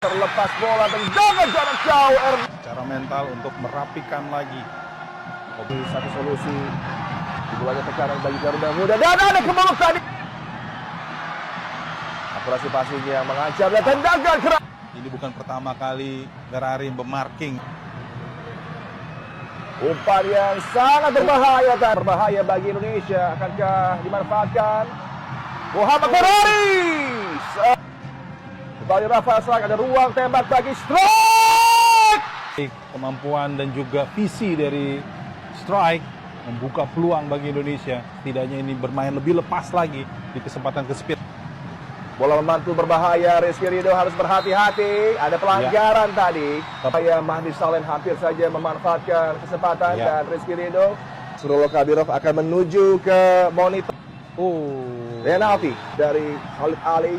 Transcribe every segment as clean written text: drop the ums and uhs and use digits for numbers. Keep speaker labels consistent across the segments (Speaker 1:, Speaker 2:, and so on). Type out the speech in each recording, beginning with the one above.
Speaker 1: Terlepas bola dan jangan jarak jauh.
Speaker 2: Cara mental untuk merapikan lagi.
Speaker 1: Satu solusi. Bolanya tekanan bagi Garuda Muda dan ada kembali tadi. Akurasi passingnya yang mengancam dan tendangan keras.
Speaker 2: Ini bukan pertama kali Garari memarking.
Speaker 1: Umpan yang sangat berbahaya, berbahaya bagi Indonesia. Akankah dimanfaatkan? Muhammad Ferrari. Kembali Rafael Strike, ada ruang tembak bagi Strike.
Speaker 2: Kemampuan dan juga visi dari Strike membuka peluang bagi Indonesia. Setidaknya ini bermain lebih lepas lagi di kesempatan ke-speed.
Speaker 1: Bola memantul berbahaya, Rizky Ridho harus berhati-hati. Ada pelanggaran tadi. Supaya Mahdi Salen hampir saja memanfaatkan kesempatan dan Rizky Ridho. Surolo Kabirov akan menuju ke monitor. Penalti dari Khalid Ali.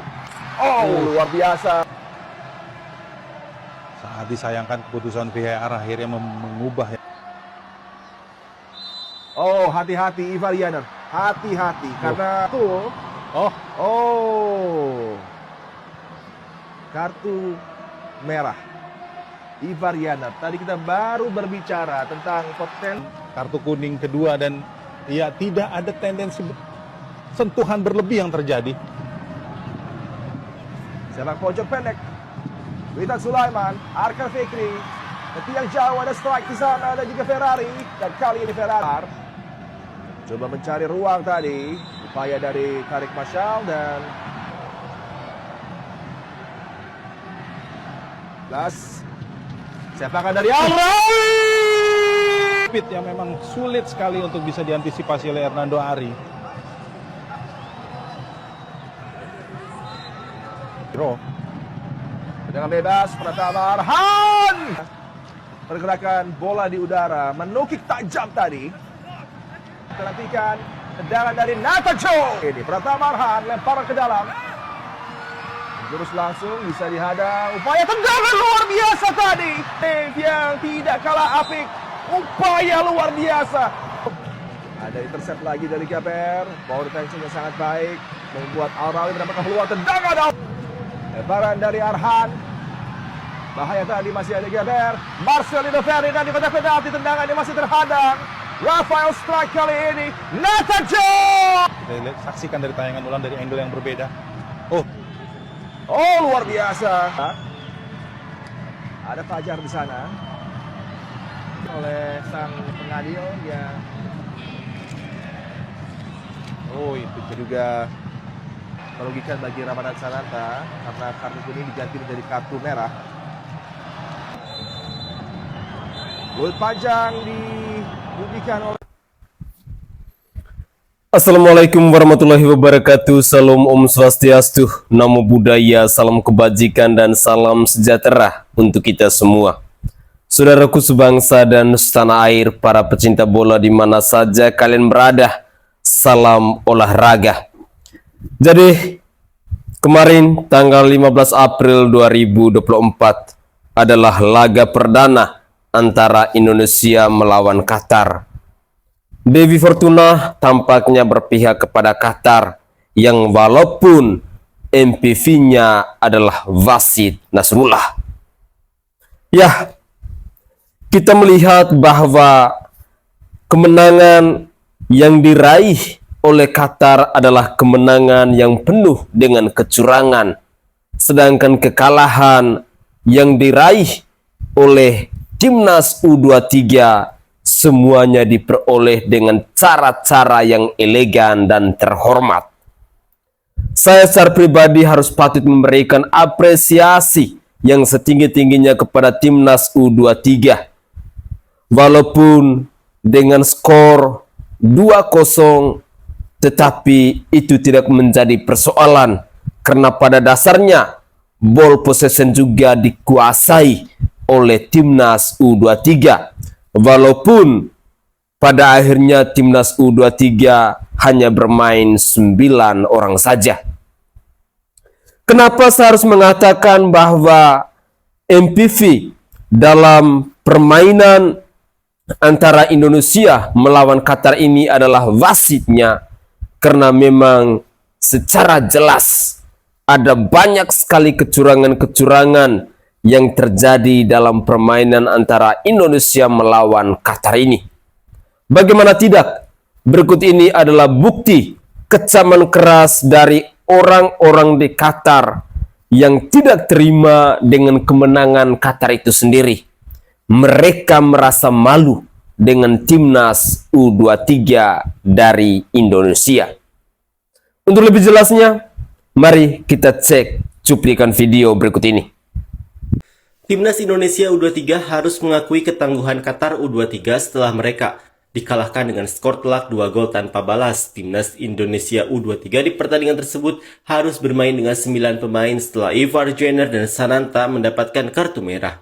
Speaker 1: Luar biasa.
Speaker 2: Sangat disayangkan keputusan VAR akhirnya mengubah.
Speaker 1: Hati-hati Ivar Yaner. Hati-hati karena itu. Kartu merah Ivar Yaner. Tadi kita baru berbicara tentang potensi
Speaker 2: Kartu kuning kedua dan ya tidak ada tendensi sentuhan berlebih yang terjadi.
Speaker 1: Sepak pojok pendek. Witan Sulaiman, Arkan Fikri. Yang jauh ada Strike di sana dan juga Ferrari. Dan kali ini Ferrari coba mencari ruang tadi. Upaya dari Tarik Masyal dan sepakan dari Al-Rawi.
Speaker 2: Speed yang memang sulit sekali untuk bisa diantisipasi oleh Hernando Ari.
Speaker 1: Dengan bebas Pratama Arhan. Pergerakan bola di udara menukik tajam tadi. Kita nantikan tendangan dari Natajo. Ini Pratama Arhan lemparan ke dalam. Jurus langsung bisa dihadang. Upaya tendangan luar biasa tadi. Yang tidak kalah apik. Upaya luar biasa. Ada intercept lagi dari KPR. Power retention-nya sangat baik. Membuat Al-Rawi mendapatkan peluang tendangan. Lemparan dari Arhan. Bahaya tadi masih ada Gaber. Marcelino Ferdinand di kotak penalti, tendangannya masih terhadang. Rafael Strike kali ini. Natajo.
Speaker 2: Kita lihat, saksikan dari tayangan ulang dari angle yang berbeda.
Speaker 1: Luar biasa. Ada Fajar di sana. Oleh sang pengadil yang itu juga merugikan bagi Ramadan Sananta karena kartu kuning diganti menjadi kartu merah. Gol panjang dibunyikan oleh
Speaker 3: Assalamualaikum warahmatullahi wabarakatuh. Salam Om Swastiastu, Namo Buddhaya, salam kebajikan dan salam sejahtera untuk kita semua. Saudaraku sebangsa dan setanah air, para pecinta bola di mana saja kalian berada, salam olahraga. Jadi kemarin tanggal 15 April 2024 adalah laga perdana antara Indonesia melawan Qatar. Dewi Fortuna tampaknya berpihak kepada Qatar yang walaupun MPV-nya adalah Wasit Nasrullah. Ya, kita melihat bahwa kemenangan yang diraih oleh Qatar adalah kemenangan yang penuh dengan kecurangan. Sedangkan kekalahan yang diraih oleh Timnas U23 semuanya diperoleh dengan cara-cara yang elegan dan terhormat. Saya secara pribadi harus patut memberikan apresiasi yang setinggi-tingginya kepada Timnas U23. Walaupun dengan skor 2-0, tetapi itu tidak menjadi persoalan karena pada dasarnya ball possession juga dikuasai oleh Timnas U23. Walaupun pada akhirnya Timnas U23 hanya bermain 9 orang saja. Kenapa saya harus mengatakan bahwa MPV dalam permainan antara Indonesia melawan Qatar ini adalah wasitnya? Karena memang secara jelas ada banyak sekali kecurangan-kecurangan yang terjadi dalam permainan antara Indonesia melawan Qatar ini. Bagaimana tidak, berikut ini adalah bukti kecaman keras dari orang-orang di Qatar yang tidak terima dengan kemenangan Qatar itu sendiri. Mereka merasa malu dengan timnas U23 dari Indonesia. Untuk lebih jelasnya, mari kita cek cuplikan video berikut ini.
Speaker 4: Timnas Indonesia U23 harus mengakui ketangguhan Qatar U23 setelah mereka dikalahkan dengan skor telak 2 gol tanpa balas. Timnas Indonesia U23 di pertandingan tersebut harus bermain dengan 9 pemain setelah Ivar Jenner dan Sananta mendapatkan kartu merah.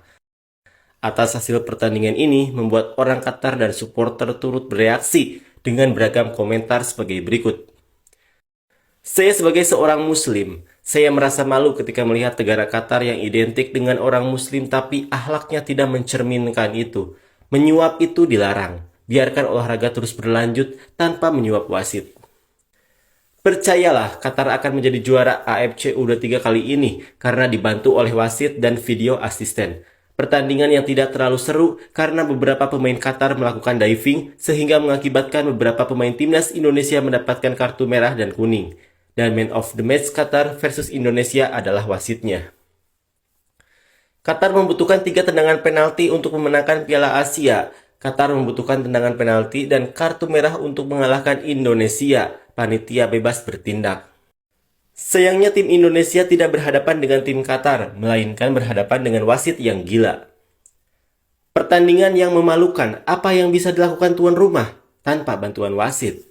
Speaker 4: Atas hasil pertandingan ini membuat orang Qatar dan supporter turut bereaksi dengan beragam komentar sebagai berikut. Saya sebagai seorang muslim, saya merasa malu ketika melihat negara Qatar yang identik dengan orang muslim tapi akhlaknya tidak mencerminkan itu. Menyuap itu dilarang. Biarkan olahraga terus berlanjut tanpa menyuap wasit. Percayalah, Qatar akan menjadi juara AFC U23 kali ini karena dibantu oleh wasit dan video asisten. Pertandingan yang tidak terlalu seru karena beberapa pemain Qatar melakukan diving sehingga mengakibatkan beberapa pemain timnas Indonesia mendapatkan kartu merah dan kuning. Dan man of the match Qatar versus Indonesia adalah wasitnya. Qatar membutuhkan 3 tendangan penalti untuk memenangkan Piala Asia. Qatar membutuhkan tendangan penalti dan kartu merah untuk mengalahkan Indonesia. Panitia bebas bertindak. Sayangnya tim Indonesia tidak berhadapan dengan tim Qatar, melainkan berhadapan dengan wasit yang gila. Pertandingan yang memalukan, apa yang bisa dilakukan tuan rumah tanpa bantuan wasit?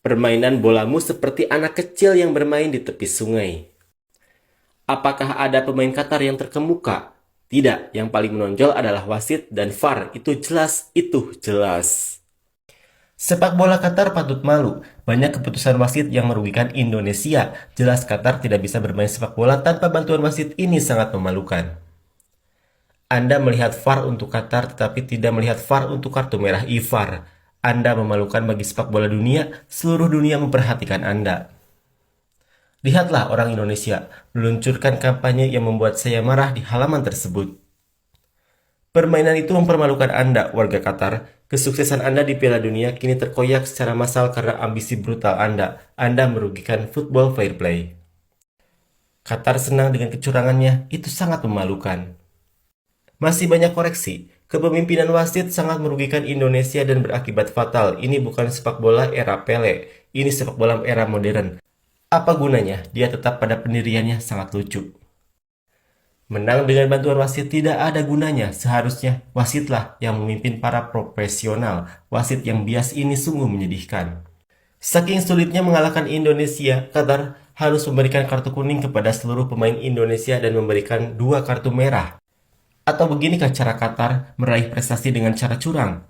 Speaker 4: Permainan bolamu seperti anak kecil yang bermain di tepi sungai. Apakah ada pemain Qatar yang terkemuka? Tidak, yang paling menonjol adalah wasit dan VAR. Itu jelas. Sepak bola Qatar patut malu. Banyak keputusan wasit yang merugikan Indonesia. Jelas Qatar tidak bisa bermain sepak bola tanpa bantuan wasit, ini sangat memalukan. Anda melihat VAR untuk Qatar tetapi tidak melihat VAR untuk kartu merah Ivar. Anda memalukan bagi sepak bola dunia, seluruh dunia memperhatikan Anda. Lihatlah orang Indonesia meluncurkan kampanye yang membuat saya marah di halaman tersebut. Permainan itu mempermalukan Anda, warga Qatar. Kesuksesan Anda di Piala Dunia kini terkoyak secara massal karena ambisi brutal Anda. Anda merugikan football fair play. Qatar senang dengan kecurangannya, itu sangat memalukan. Masih banyak koreksi. Kepemimpinan wasit sangat merugikan Indonesia dan berakibat fatal. Ini bukan sepak bola era Pele, ini sepak bola era modern. Apa gunanya? Dia tetap pada pendiriannya, sangat lucu. Menang dengan bantuan wasit tidak ada gunanya. Seharusnya wasitlah yang memimpin para profesional. Wasit yang bias ini sungguh menyedihkan. Saking sulitnya mengalahkan Indonesia, Qatar harus memberikan kartu kuning kepada seluruh pemain Indonesia dan memberikan 2 kartu merah. Atau beginikah cara Qatar meraih prestasi dengan cara curang?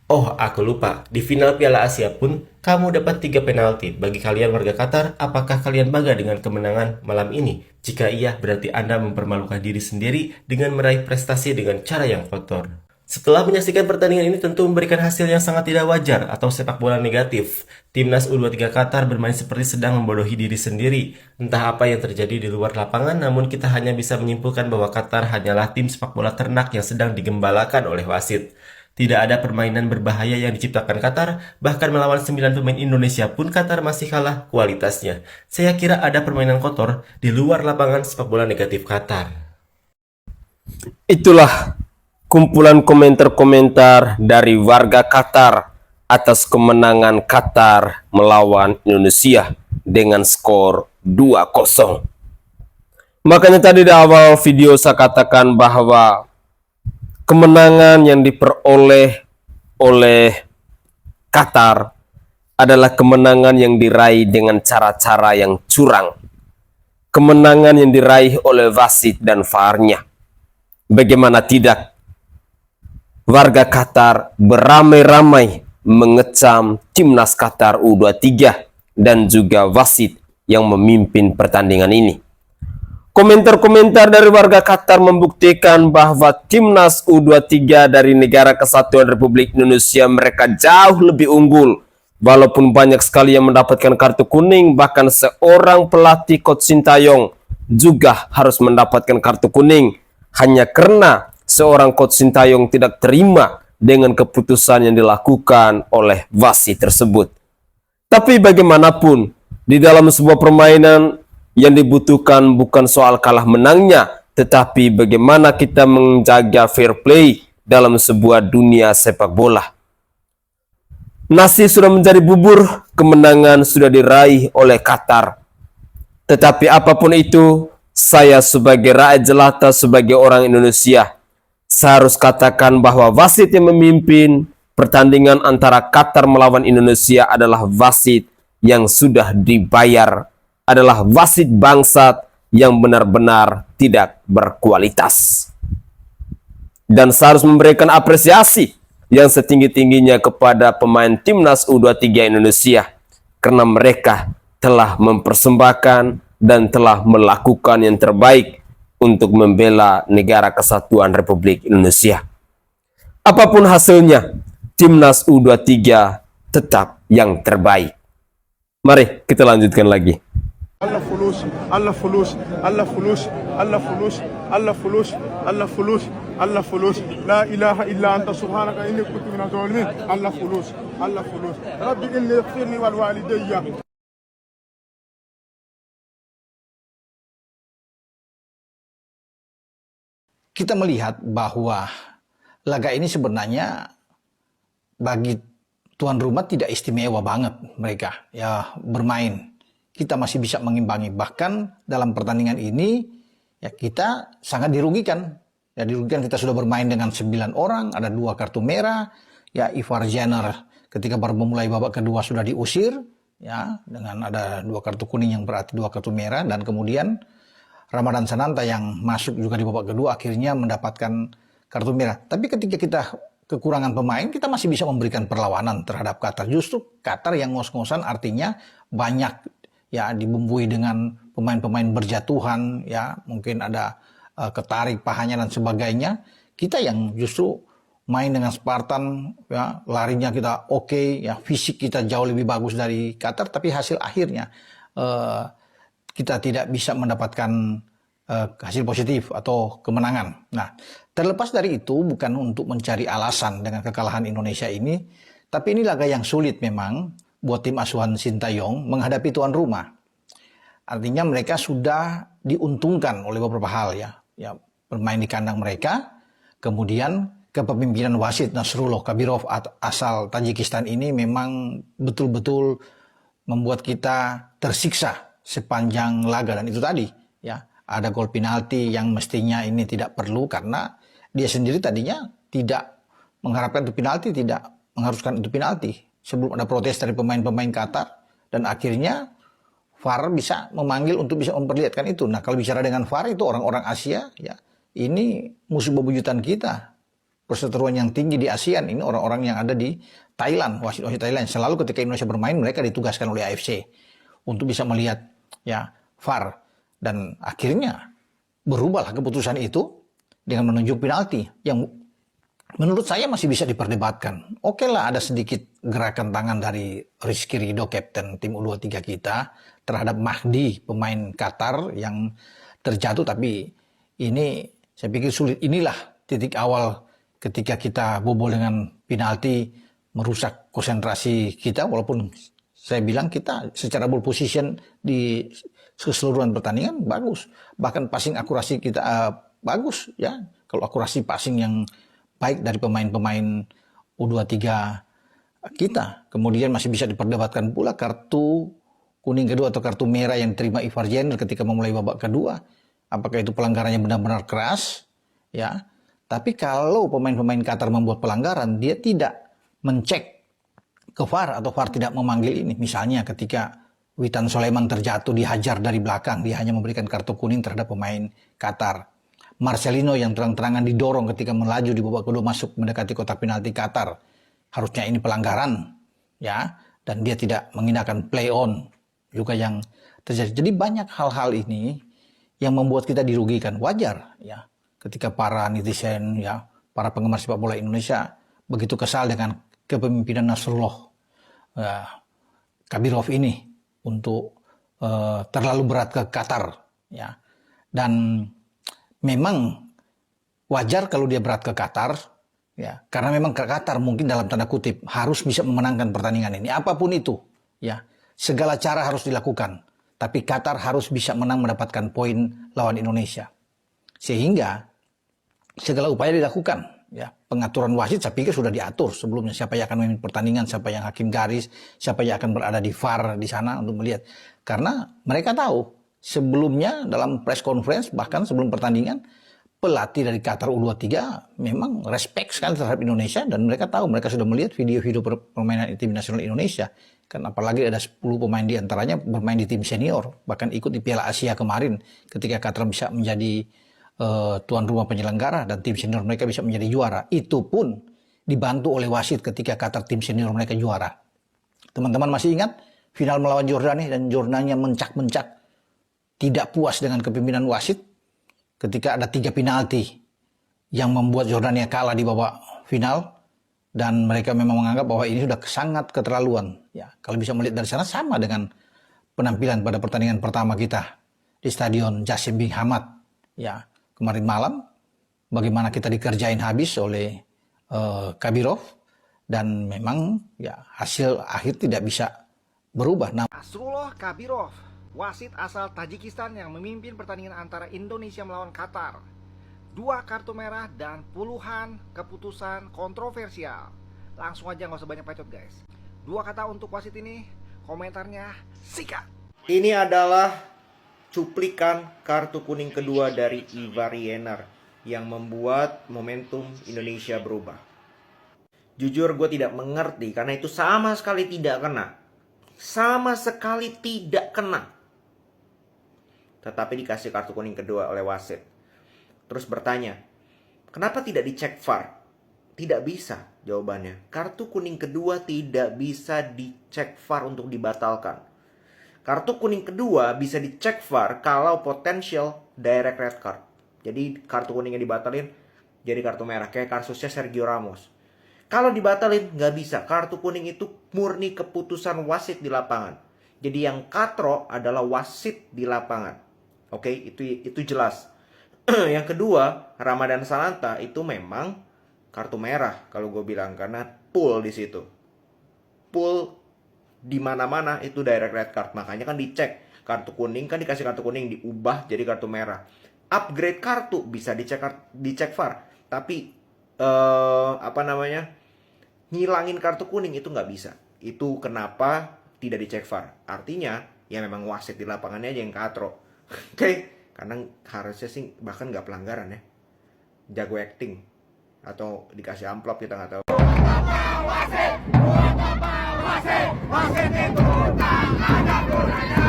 Speaker 4: Oh, aku lupa. Di final Piala Asia pun, kamu dapat 3 penalti. Bagi kalian warga Qatar, apakah kalian bangga dengan kemenangan malam ini? Jika iya, berarti Anda mempermalukan diri sendiri dengan meraih prestasi dengan cara yang kotor. Setelah menyaksikan pertandingan ini tentu memberikan hasil yang sangat tidak wajar atau sepak bola negatif. Timnas U23 Qatar bermain seperti sedang membodohi diri sendiri. Entah apa yang terjadi di luar lapangan, namun kita hanya bisa menyimpulkan bahwa Qatar hanyalah tim sepak bola ternak yang sedang digembalakan oleh wasit. Tidak ada permainan berbahaya yang diciptakan Qatar, bahkan melawan 9 pemain Indonesia pun Qatar masih kalah kualitasnya. Saya kira ada permainan kotor di luar lapangan sepak bola negatif Qatar.
Speaker 3: Itulah kumpulan komentar-komentar dari warga Qatar atas kemenangan Qatar melawan Indonesia dengan skor 2-0. Makanya tadi di awal video saya katakan bahwa kemenangan yang diperoleh oleh Qatar adalah kemenangan yang diraih dengan cara-cara yang curang. Kemenangan yang diraih oleh wasit dan VAR-nya. Bagaimana tidak? Warga Qatar beramai-ramai mengecam timnas Qatar U23 dan juga wasit yang memimpin pertandingan ini. Komentar-komentar dari warga Qatar membuktikan bahwa timnas U23 dari Negara Kesatuan Republik Indonesia mereka jauh lebih unggul. Walaupun banyak sekali yang mendapatkan kartu kuning, bahkan seorang pelatih Coach Sintayong juga harus mendapatkan kartu kuning hanya karena seorang coach Sintayong tidak terima dengan keputusan yang dilakukan oleh wasit tersebut. Tapi bagaimanapun, di dalam sebuah permainan yang dibutuhkan bukan soal kalah menangnya, tetapi bagaimana kita menjaga fair play dalam sebuah dunia sepak bola. Nasi sudah menjadi bubur, kemenangan sudah diraih oleh Qatar. Tetapi apapun itu, saya sebagai rakyat jelata, sebagai orang Indonesia, saya harus katakan bahwa wasit yang memimpin pertandingan antara Qatar melawan Indonesia adalah wasit yang sudah dibayar, adalah wasit bangsat yang benar-benar tidak berkualitas. Dan saya harus memberikan apresiasi yang setinggi-tingginya kepada pemain timnas U23 Indonesia karena mereka telah mempersembahkan dan telah melakukan yang terbaik untuk membela negara kesatuan Republik Indonesia. Apapun hasilnya, timnas U23 tetap yang terbaik. Mari kita lanjutkan lagi.
Speaker 5: Allah fulus, Allah fulus, Allah fulus, Allah fulus, Allah fulus, Allah fulus, Allah fulus. La ilaha illa anta subhanaka inni kuntu minaz zalimin. Allah fulus, Allah fulus. Rabbi inni ighfirli wal walidayya.
Speaker 6: Kita melihat bahwa laga ini sebenarnya bagi tuan rumah tidak istimewa banget mereka ya bermain. Kita masih bisa mengimbangi. Bahkan dalam pertandingan ini ya kita sangat dirugikan. Ya dirugikan, kita sudah bermain dengan 9 orang, ada 2 kartu merah. Ya Ivar Jenner ketika baru memulai babak kedua sudah diusir ya dengan ada 2 kartu kuning yang berarti 2 kartu merah, dan kemudian Ramadan Sananta yang masuk juga di babak kedua akhirnya mendapatkan kartu merah. Tapi ketika kita kekurangan pemain, kita masih bisa memberikan perlawanan terhadap Qatar. Justru Qatar yang ngos-ngosan, artinya banyak ya dibumbui dengan pemain-pemain berjatuhan, ya mungkin ada ketarik pahanya dan sebagainya. Kita yang justru main dengan Spartan, ya larinya kita oke, ya fisik kita jauh lebih bagus dari Qatar, tapi hasil akhirnya kita tidak bisa mendapatkan hasil positif atau kemenangan. Nah, terlepas dari itu bukan untuk mencari alasan dengan kekalahan Indonesia ini, tapi ini laga yang sulit memang buat tim asuhan Sintayong menghadapi tuan rumah. Artinya mereka sudah diuntungkan oleh beberapa hal ya bermain di kandang mereka, kemudian kepemimpinan wasit Nasrullah Kabirov asal Tajikistan ini memang betul-betul membuat kita tersiksa sepanjang laga, dan itu tadi ya ada gol penalti yang mestinya ini tidak perlu karena dia sendiri tadinya tidak mengharapkan itu penalti, tidak mengharuskan itu penalti sebelum ada protes dari pemain-pemain Qatar, dan akhirnya VAR bisa memanggil untuk bisa memperlihatkan itu. Nah, kalau bicara dengan VAR itu orang-orang Asia ya ini musuh bebuyutan kita. Perseteruan yang tinggi di ASEAN ini orang-orang yang ada di Thailand, wasit-wasit Thailand. Selalu ketika Indonesia bermain mereka ditugaskan oleh AFC untuk bisa melihat ya VAR, dan akhirnya berubahlah keputusan itu dengan menunjuk penalti yang menurut saya masih bisa diperdebatkan. Oke lah, ada sedikit gerakan tangan dari Rizky Ridho, kapten tim U23 kita, terhadap Mahdi, pemain Qatar yang terjatuh, tapi ini saya pikir sulit. Inilah titik awal ketika kita bobol dengan penalti, merusak konsentrasi kita, walaupun saya bilang kita secara ball position di keseluruhan pertandingan bagus, bahkan passing akurasi kita bagus ya. Kalau akurasi passing yang baik dari pemain-pemain U23 kita. Kemudian masih bisa diperdebatkan pula kartu kuning kedua atau kartu merah yang diterima Ivar Jenner ketika memulai babak kedua. Apakah itu pelanggarannya benar-benar keras ya. Tapi kalau pemain-pemain Qatar membuat pelanggaran, dia tidak mencek ke VAR atau VAR tidak memanggil ini. Misalnya ketika Witan Sulaiman terjatuh, dihajar dari belakang, dia hanya memberikan kartu kuning terhadap pemain Qatar. Marcelino yang terang-terangan didorong ketika melaju di babak kedua masuk mendekati kotak penalti Qatar. Harusnya ini pelanggaran ya, dan dia tidak menggunakan play on juga yang terjadi. Jadi banyak hal-hal ini yang membuat kita dirugikan. Wajar ya ketika para netizen ya, para penggemar sepak bola Indonesia begitu kesal dengan kepemimpinan Nasrullah Kabirov ini untuk terlalu berat ke Qatar ya. Dan memang wajar kalau dia berat ke Qatar, ya, karena memang ke Qatar mungkin dalam tanda kutip harus bisa memenangkan pertandingan ini. Apapun itu, ya, segala cara harus dilakukan. Tapi Qatar harus bisa menang mendapatkan poin lawan Indonesia. Sehingga segala upaya dilakukan. Ya, pengaturan wasit saya pikir sudah diatur sebelumnya. Siapa yang akan memimpin pertandingan, siapa yang hakim garis, siapa yang akan berada di VAR di sana untuk melihat. Karena mereka tahu sebelumnya dalam press conference, bahkan sebelum pertandingan, pelatih dari Qatar U23 memang respect sekali terhadap Indonesia. Dan mereka tahu, mereka sudah melihat video-video permainan tim nasional Indonesia. Kan apalagi ada 10 pemain di antaranya bermain di tim senior, bahkan ikut di Piala Asia kemarin ketika Qatar bisa menjadi tuan rumah penyelenggara dan tim senior mereka bisa menjadi juara. Itu pun dibantu oleh wasit ketika Qatar tim senior mereka juara. Teman-teman masih ingat final melawan Jordania dan Jordania mencak-mencak tidak puas dengan kepemimpinan wasit ketika ada 3 penalti yang membuat Jordania kalah di babak final. Dan mereka memang menganggap bahwa ini sudah sangat keterlaluan. Ya, kalau bisa melihat dari sana sama dengan penampilan pada pertandingan pertama kita di Stadion Jassim bin Hamad. Ya, kemarin malam bagaimana kita dikerjain habis oleh Kabirov dan memang ya hasil akhir tidak bisa berubah.
Speaker 7: Nasrullah Kabirov, wasit asal Tajikistan yang memimpin pertandingan antara Indonesia melawan Qatar. 2 kartu merah dan puluhan keputusan kontroversial. Langsung aja nggak usah banyak bacot guys. 2 kata untuk wasit ini, komentarnya sikat.
Speaker 8: Ini adalah cuplikan kartu kuning kedua dari Ivar Yener yang membuat momentum Indonesia berubah. Jujur gue tidak mengerti karena itu sama sekali tidak kena. Sama sekali tidak kena. Tetapi dikasih kartu kuning kedua oleh wasit. Terus bertanya, kenapa tidak dicek VAR? Tidak bisa jawabannya. Kartu kuning kedua tidak bisa dicek VAR untuk dibatalkan. Kartu kuning kedua bisa dicek VAR kalau potential direct red card. Jadi kartu kuningnya dibatalin jadi kartu merah. Kayak kasusnya Sergio Ramos. Kalau dibatalin nggak bisa. Kartu kuning itu murni keputusan wasit di lapangan. Jadi yang katro adalah wasit di lapangan. Oke, itu jelas. Yang kedua, Ramadan Sananta itu memang kartu merah kalau gue bilang karena pool di situ. Pool di mana-mana itu direct red card. Makanya kan dicek kartu kuning kan dikasih kartu kuning diubah jadi kartu merah. Upgrade kartu bisa dicek VAR, tapi ngilangin kartu kuning itu nggak bisa. Itu kenapa tidak dicek VAR. Artinya ya memang wasit di lapangannya aja yang katro. Oke. Karena harusnya sih bahkan nggak pelanggaran ya. Jago acting. Atau dikasih amplop kita nggak tahu. Wasit itu tak ada gunanya.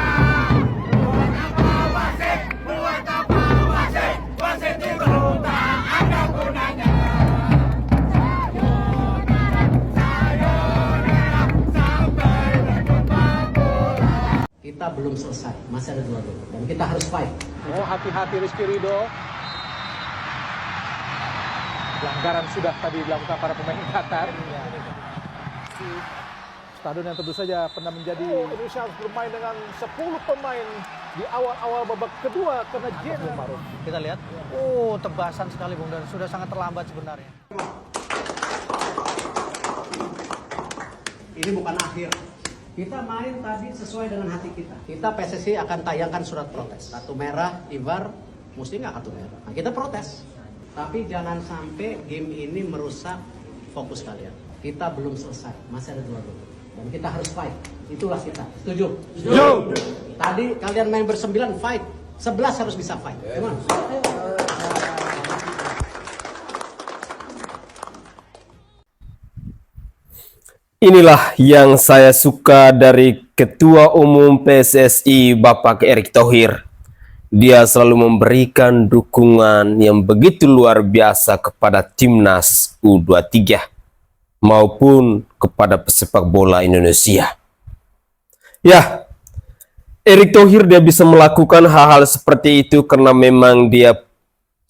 Speaker 8: Buat apa wasit itu tak ada gunanya. Sampai berjumpa bola.
Speaker 9: Kita belum selesai, masih ada 2 gol dan kita harus fight.
Speaker 2: Oh, hati-hati Rizky Ridho. Pelanggaran sudah tadi dilakukan para pemain Qatar. Stadion yang tentu saja pernah menjadi Indonesia harus bermain dengan 10 pemain di awal-awal babak kedua karena Jenner.
Speaker 6: Kita lihat, tebasan sekali Bung dan sudah sangat terlambat sebenarnya.
Speaker 9: Ini bukan akhir. Kita main tadi sesuai dengan hati kita. Kita PSSI akan tayangkan surat protes. Kartu merah, Ivar, mesti nggak kartu merah. Nah, kita protes. Tapi jangan sampai game ini merusak fokus kalian. Kita belum selesai, masih ada 2 gol. Dan kita harus fight. Itulah kita. Setuju? Setuju! Tadi kalian main ber-9 fight. 11 harus bisa fight. Gimana?
Speaker 3: Inilah yang saya suka dari Ketua Umum PSSI Bapak Erick Thohir. Dia selalu memberikan dukungan yang begitu luar biasa kepada Timnas U23 maupun kepada pesepak bola Indonesia. Ya, Erick Thohir dia bisa melakukan hal-hal seperti itu karena memang dia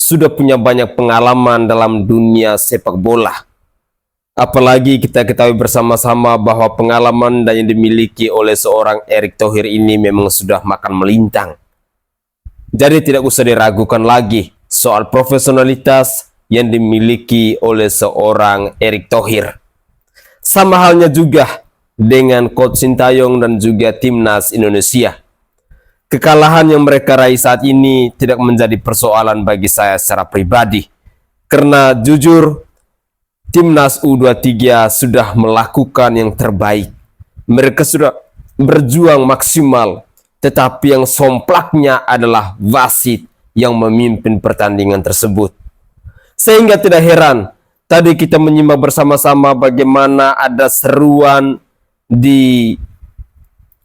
Speaker 3: sudah punya banyak pengalaman dalam dunia sepak bola. Apalagi kita ketahui bersama-sama bahwa pengalaman yang dimiliki oleh seorang Erick Thohir ini memang sudah makan melintang. Jadi tidak usah diragukan lagi soal profesionalitas yang dimiliki oleh seorang Erick Thohir. Sama halnya juga dengan Coach Sintayong dan juga Timnas Indonesia. Kekalahan yang mereka raih saat ini tidak menjadi persoalan bagi saya secara pribadi. Karena jujur, Timnas U23 sudah melakukan yang terbaik. Mereka sudah berjuang maksimal, tetapi yang somplaknya adalah wasit yang memimpin pertandingan tersebut. Sehingga tidak heran, tadi kita menyimak bersama-sama bagaimana ada seruan di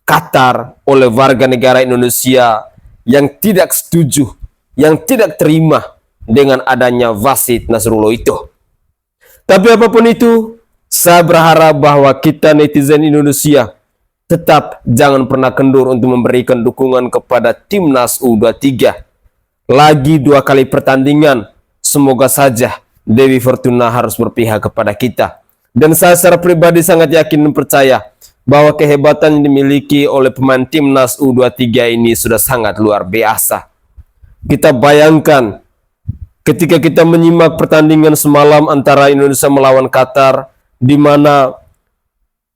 Speaker 3: Qatar oleh warga negara Indonesia yang tidak setuju, yang tidak terima dengan adanya wasit Nasrullah itu. Tapi apapun itu, saya berharap bahwa kita netizen Indonesia tetap jangan pernah kendur untuk memberikan dukungan kepada Timnas U23. Lagi 2 kali pertandingan, semoga saja Dewi Fortuna harus berpihak kepada kita. Dan saya secara pribadi sangat yakin dan percaya bahwa kehebatan yang dimiliki oleh pemain Timnas U23 ini sudah sangat luar biasa. Kita bayangkan ketika kita menyimak pertandingan semalam antara Indonesia melawan Qatar, di mana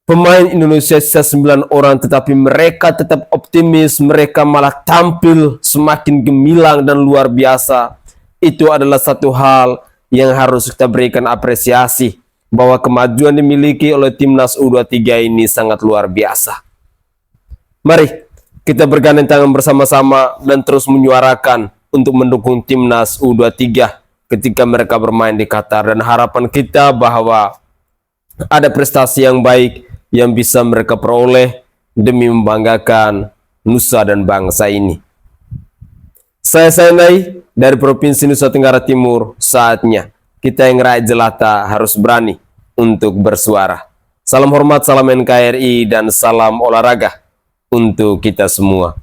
Speaker 3: pemain Indonesia sisa 9 orang, tetapi mereka tetap optimis, mereka malah tampil semakin gemilang dan luar biasa. Itu adalah satu hal yang harus kita berikan apresiasi, bahwa kemajuan dimiliki oleh Timnas U23 ini sangat luar biasa. Mari kita bergandeng tangan bersama-sama dan terus menyuarakan untuk mendukung Timnas U23 ketika mereka bermain di Qatar, dan harapan kita bahwa ada prestasi yang baik yang bisa mereka peroleh demi membanggakan nusa dan bangsa ini. Saya Sainai dari Provinsi Nusa Tenggara Timur. Saatnya kita yang rakyat jelata harus berani untuk bersuara. Salam hormat, salam NKRI, dan salam olahraga untuk kita semua.